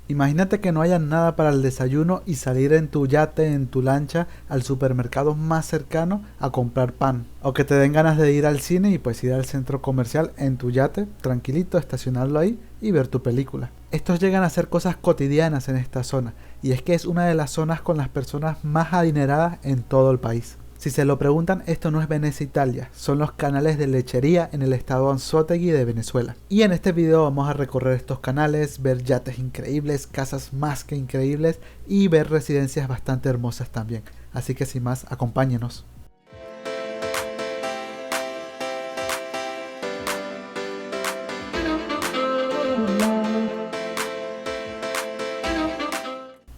Imagínate que no haya nada para el desayuno y salir en tu yate, en tu lancha, al supermercado más cercano a comprar pan. O que te den ganas de ir al cine y pues ir al centro comercial en tu yate, tranquilito, estacionarlo ahí y ver tu película. Estos llegan a ser cosas cotidianas en esta zona, y es que es una de las zonas con las personas más adineradas en todo el país. Si se lo preguntan, esto no es Venecia, Italia, son los canales de lechería en el estado Anzoátegui de Venezuela. Y en este video vamos a recorrer estos canales, ver yates increíbles, casas más que increíbles y ver residencias bastante hermosas también. Así que sin más, acompáñenos.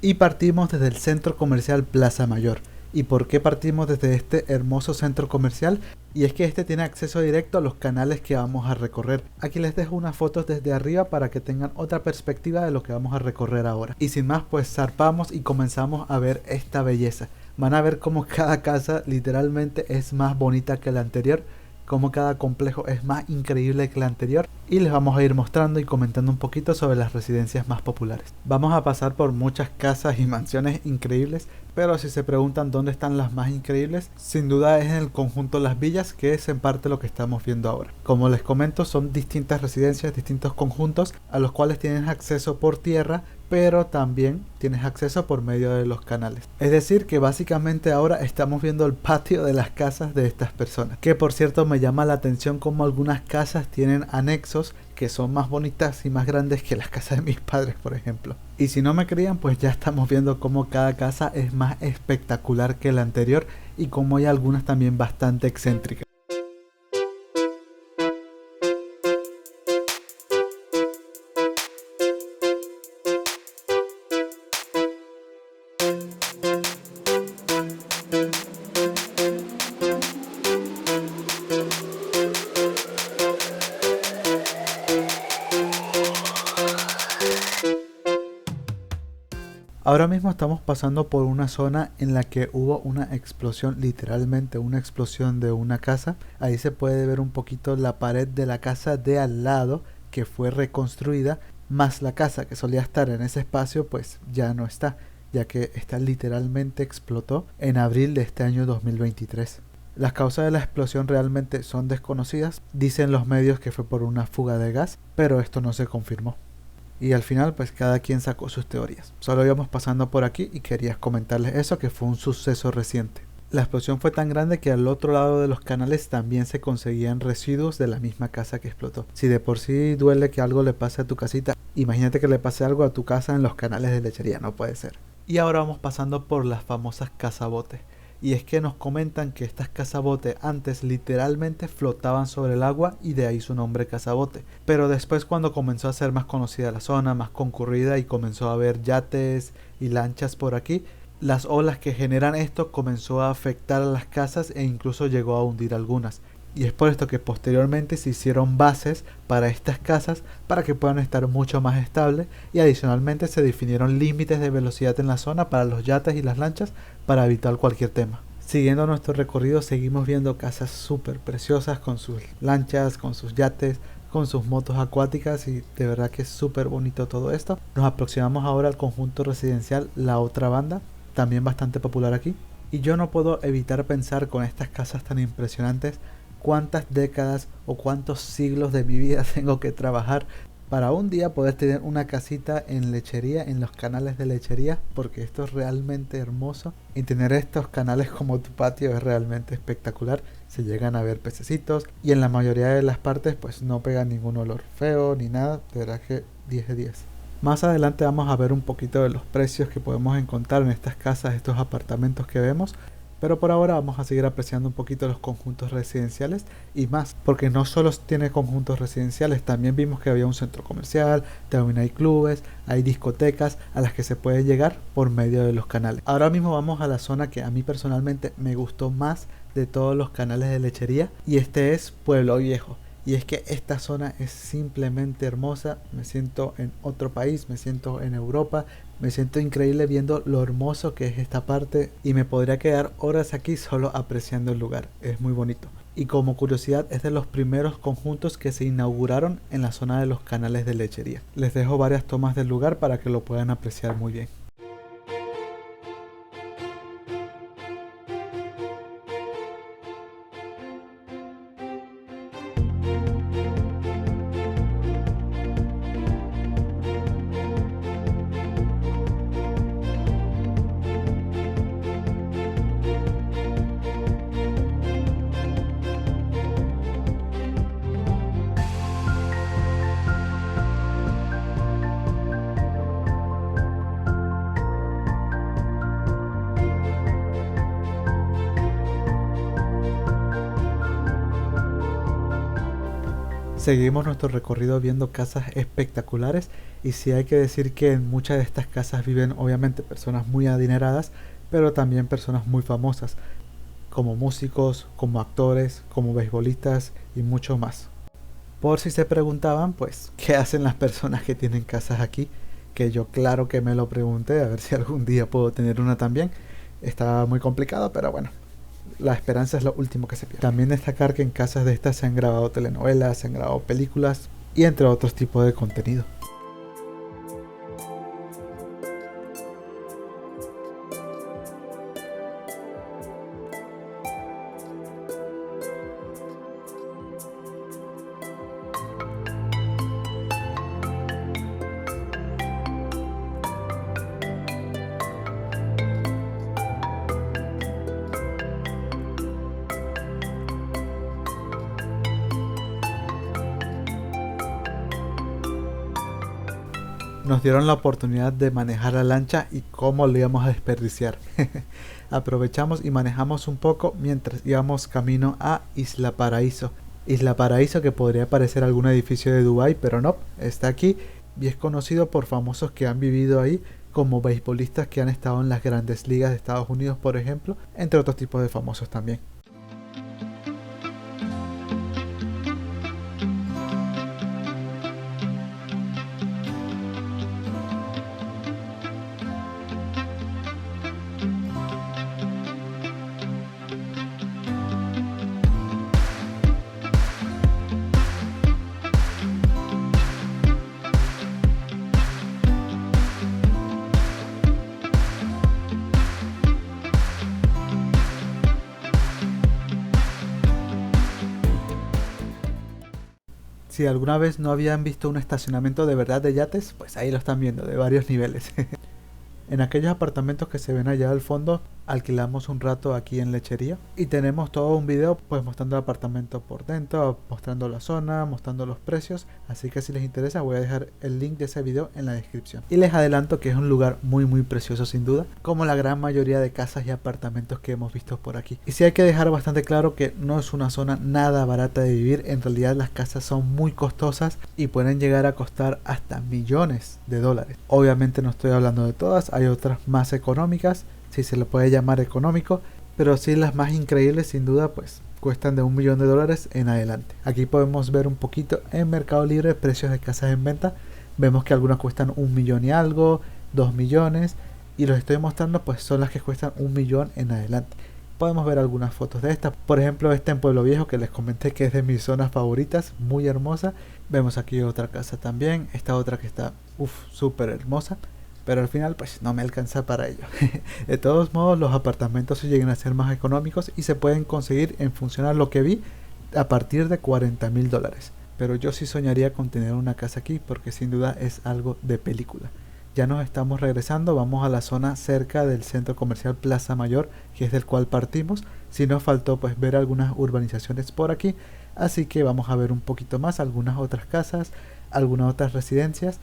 Y partimos desde el centro comercial Plaza Mayor. ¿Y por qué partimos desde este hermoso centro comercial? Y es que este tiene acceso directo a los canales que vamos a recorrer. Aquí les dejo unas fotos desde arriba para que tengan otra perspectiva de lo que vamos a recorrer ahora. Y sin más, pues zarpamos y comenzamos a ver esta belleza. Van a ver cómo cada casa literalmente es más bonita que la anterior, cómo cada complejo es más increíble que el anterior, y les vamos a ir mostrando y comentando un poquito sobre las residencias más populares. Vamos a pasar por muchas casas y mansiones increíbles, pero si se preguntan dónde están las más increíbles, sin duda es en el conjunto Las Villas, que es en parte lo que estamos viendo ahora. Como les comento, son distintas residencias, distintos conjuntos a los cuales tienes acceso por tierra, pero también tienes acceso por medio de los canales. Es decir, que básicamente ahora estamos viendo el patio de las casas de estas personas. Que por cierto me llama la atención como algunas casas tienen anexos que son más bonitas y más grandes que las casas de mis padres, por ejemplo. Y si no me creían, pues ya estamos viendo cómo cada casa es más espectacular que la anterior y cómo hay algunas también bastante excéntricas. Ahora mismo estamos pasando por una zona en la que hubo una explosión, literalmente una explosión de una casa. Ahí se puede ver un poquito la pared de la casa de al lado que fue reconstruida, más la casa que solía estar en ese espacio pues ya no está, ya que esta literalmente explotó en abril de este año 2023. Las causas de la explosión realmente son desconocidas, dicen los medios que fue por una fuga de gas, pero esto no se confirmó. Y al final pues cada quien sacó sus teorías. Solo íbamos pasando por aquí y quería comentarles eso, que fue un suceso reciente. La explosión fue tan grande que al otro lado de los canales también se conseguían residuos de la misma casa que explotó. Si de por sí duele que algo le pase a tu casita, imagínate que le pase algo a tu casa en los canales de lechería, no puede ser. Y ahora vamos pasando por las famosas casabotes. Y es que nos comentan que estas casabotes antes literalmente flotaban sobre el agua y de ahí su nombre casabote. Pero después, cuando comenzó a ser más conocida la zona, más concurrida y comenzó a haber yates y lanchas por aquí, las olas que generan esto comenzó a afectar a las casas e incluso llegó a hundir algunas. Y es por esto que posteriormente se hicieron bases para estas casas para que puedan estar mucho más estables, y adicionalmente se definieron límites de velocidad en la zona para los yates y las lanchas para evitar cualquier tema. Siguiendo nuestro recorrido seguimos viendo casas súper preciosas con sus lanchas, con sus yates, con sus motos acuáticas, y de verdad que es súper bonito todo esto. Nos aproximamos ahora al conjunto residencial La Otra Banda, también bastante popular aquí. Y yo no puedo evitar pensar con estas casas tan impresionantes cuántas décadas o cuántos siglos de mi vida tengo que trabajar para un día poder tener una casita en lechería, en los canales de lechería, porque esto es realmente hermoso. Y tener estos canales como tu patio es realmente espectacular. Se llegan a ver pececitos y en la mayoría de las partes pues no pega ningún olor feo ni nada. De verdad que 10 de 10. Más adelante vamos a ver un poquito de los precios que podemos encontrar en estas casas, estos apartamentos que vemos. Pero por ahora vamos a seguir apreciando un poquito los conjuntos residenciales y más, porque no solo tiene conjuntos residenciales, también vimos que había un centro comercial, también hay clubes, hay discotecas a las que se puede llegar por medio de los canales. Ahora mismo vamos a la zona que a mí personalmente me gustó más de todos los canales de lechería, y este es Pueblo Viejo. Y es que esta zona es simplemente hermosa. Me siento en otro país, me siento en Europa. Me siento increíble viendo lo hermoso que es esta parte. Y me podría quedar horas aquí solo apreciando el lugar. Es muy bonito. Y como curiosidad, es de los primeros conjuntos que se inauguraron en la zona de los canales de lechería. Les dejo varias tomas del lugar para que lo puedan apreciar muy bien. Seguimos nuestro recorrido viendo casas espectaculares y sí hay que decir que en muchas de estas casas viven obviamente personas muy adineradas, pero también personas muy famosas, como músicos, como actores, como beisbolistas y mucho más. Por si se preguntaban, pues, ¿qué hacen las personas que tienen casas aquí? Que yo claro que me lo pregunté, a ver si algún día puedo tener una también. Está muy complicado, pero bueno, la esperanza es lo último que se pierde. También destacar que en casas de estas se han grabado telenovelas, se han grabado películas y entre otros tipos de contenido. Nos dieron la oportunidad de manejar la lancha y cómo lo íbamos a desperdiciar. Aprovechamos y manejamos un poco mientras íbamos camino a Isla Paraíso. Isla Paraíso que podría parecer algún edificio de Dubái, pero no, está aquí y es conocido por famosos que han vivido ahí, como beisbolistas que han estado en las grandes ligas de Estados Unidos, por ejemplo, entre otros tipos de famosos también. Si alguna vez no habían visto un estacionamiento de verdad de yates, pues ahí lo están viendo, de varios niveles. En aquellos apartamentos que se ven allá al fondo, alquilamos un rato aquí en Lechería y tenemos todo un video pues mostrando el apartamento por dentro, mostrando la zona, mostrando los precios, así que si les interesa voy a dejar el link de ese video en la descripción. Y les adelanto que es un lugar muy precioso sin duda, como la gran mayoría de casas y apartamentos que hemos visto por aquí. Y sí hay que dejar bastante claro que no es una zona nada barata de vivir, en realidad las casas son muy costosas y pueden llegar a costar hasta millones de dólares. Obviamente no estoy hablando de todas, hay otras más económicas, si se le puede llamar económico, pero sí las más increíbles sin duda pues cuestan de $1 millón en adelante. Aquí podemos ver un poquito en Mercado Libre precios de casas en venta. Vemos que algunas cuestan 1 millón y algo, 2 millones, y los estoy mostrando pues son las que cuestan 1 millón en adelante. Podemos ver algunas fotos de estas, por ejemplo esta en Pueblo Viejo que les comenté que es de mis zonas favoritas, muy hermosa. Vemos aquí otra casa también, esta otra que está súper hermosa, pero al final pues no me alcanza para ello. De todos modos los apartamentos se llegan a ser más económicos y se pueden conseguir en función a lo que vi a partir de $40,000. Pero yo sí soñaría con tener una casa aquí porque sin duda es algo de película. Ya nos estamos regresando, vamos a la zona cerca del centro comercial Plaza Mayor, que es del cual partimos. Si nos faltó pues ver algunas urbanizaciones por aquí, así que vamos a ver un poquito más, algunas otras casas, algunas otras residencias,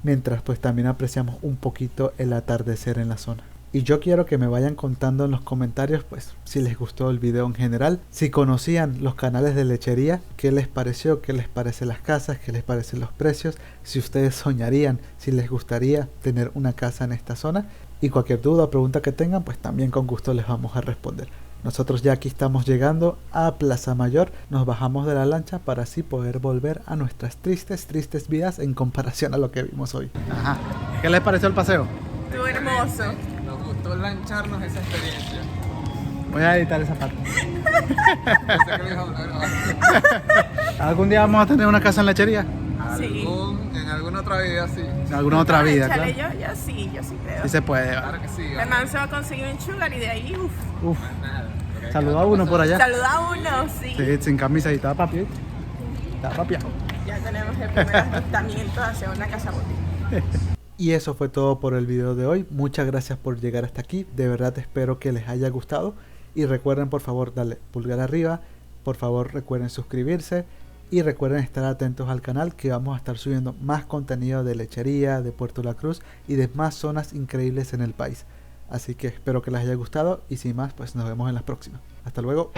mientras pues también apreciamos un poquito el atardecer en la zona. Y yo quiero que me vayan contando en los comentarios pues si les gustó el video en general, si conocían los canales de lechería, qué les pareció, qué les parecen las casas, qué les parecen los precios, si ustedes soñarían, si les gustaría tener una casa en esta zona, y cualquier duda o pregunta que tengan pues también con gusto les vamos a responder. Nosotros ya aquí estamos llegando a Plaza Mayor, nos bajamos de la lancha para así poder volver a nuestras tristes vidas en comparación a lo que vimos hoy. Ajá. ¿Qué les pareció el paseo? Estuvo hermoso. Nos gustó lancharnos esa experiencia. Voy a editar esa parte. Pensé que lo íbamos a grabar. ¿Algún día vamos a tener una casa en lechería? Sí. En alguna otra vida, sí. En alguna otra vida, Échale, claro. yo sí creo. Sí se puede. Claro que sí. El man se va a conseguir un sugar y de ahí, uff. Uf, Nada. saluda a uno por allá. Saluda a uno, sí. Sí, sin camisa y estaba papi. Estaba papiado. Ya tenemos el primer avistamiento hacia una casa bonita. Y eso fue todo por el video de hoy. Muchas gracias por llegar hasta aquí. De verdad espero que les haya gustado. Y recuerden por favor darle pulgar arriba. Por favor recuerden suscribirse. Y recuerden estar atentos al canal, que vamos a estar subiendo más contenido de lechería, de Puerto La Cruz y de más zonas increíbles en el país. Así que espero que les haya gustado y sin más pues nos vemos en las próximas. Hasta luego.